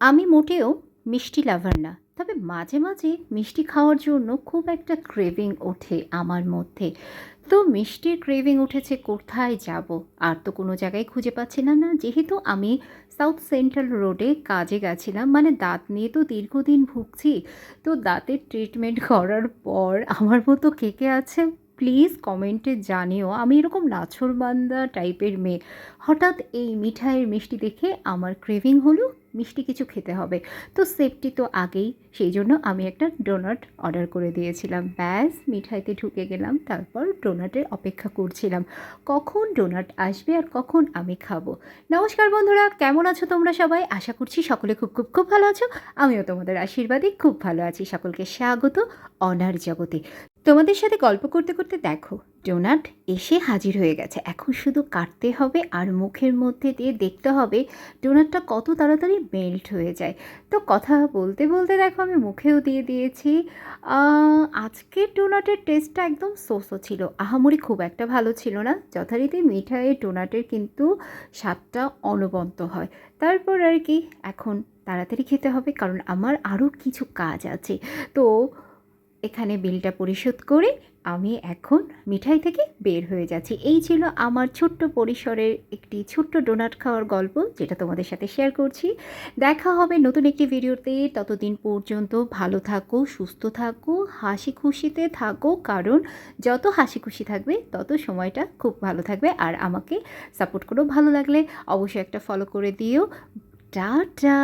আমি মোটেও মিষ্টি লাভার না, তবে মাঝে মাঝে মিষ্টি খাওয়ার জন্য খুব একটা ক্রেভিং ওঠে আমার মধ্যে। তো মিষ্টির ক্রেভিং উঠেছে, কোথায় যাব? আর তো কোনো জায়গায় খুঁজে পাচ্ছিলাম না, যেহেতু আমি সাউথ সেন্ট্রাল রোডে কাজে গেছিলাম, মানে দাঁত নিয়ে তো দীর্ঘদিন ভুগছি। তো দাঁতের ট্রিটমেন্ট করার পর আমার মতো কে কে আছে প্লিজ কমেন্টে জানিও। আমি এরকম নাছোড়বান্দা টাইপের মেয়ে, হঠাৎ এই মিঠাইয়ের মিষ্টি দেখে আমার ক্রেভিং হলো মিষ্টি কিছু খেতে হবে। তো সেফটি তো আগেই, সেই জন্য আমি একটা ডোনাট অর্ডার করে দিয়েছিলাম। ব্যাস মিঠাইতে ঢুকে গেলাম, তারপর ডোনাটের অপেক্ষা করছিলাম কখন ডোনাট আসবে আর কখন আমি খাবো। নমস্কার বন্ধুরা, কেমন আছো তোমরা সবাই? আশা করছি সকলে খুব খুব খুব ভালো আছো। আমিও তোমাদের আশীর্বাদে খুব ভালো আছি। সকলকে স্বাগত অনার জগতে। তোমাদের সাথে গল্প করতে করতে দেখো ডোনাট এসে হাজির হয়ে গেছে। এখন শুধু কাটতে হবে আর মুখের মধ্যে দিয়ে দেখতে হবে ডোনাটটা কত তাড়াতাড়ি মেল্ট হয়ে যায়। তো কথা বলতে বলতে দেখো আমি মুখেও দিয়ে দিয়েছি। আজকের ডোনাটের টেস্টটা একদম সোসো ছিল, আহামরি খুব একটা ভালো ছিল না। যথারীতি মিঠাইয়ের ডোনাটের কিন্তু স্বাদটা অনবন্ত হয়। তারপর আর কি, এখন তাড়াতাড়ি খেতে হবে কারণ আমার আরও কিছু কাজ আছে। তো এখানে বিলটা পরিশোধ করে আমি এখন মিঠাই থেকে বের হয়ে যাচ্ছি। এই ছিল আমার ছোট্ট পরিসরের একটি ছোট্ট ডোনাট খাওয়ার গল্প, যেটা তোমাদের সাথে শেয়ার করছি। দেখা হবে নতুন একটি ভিডিওতে। ততদিন পর্যন্ত ভালো থাকো, সুস্থ থাকো, হাসি খুশিতে থাকো, কারণ যত হাসি খুশি থাকবে তত সময়টা খুব ভালো থাকবে। আর আমাকে সাপোর্ট করো, ভালো লাগলে অবশ্যই একটা ফলো করে দিও। টাটা।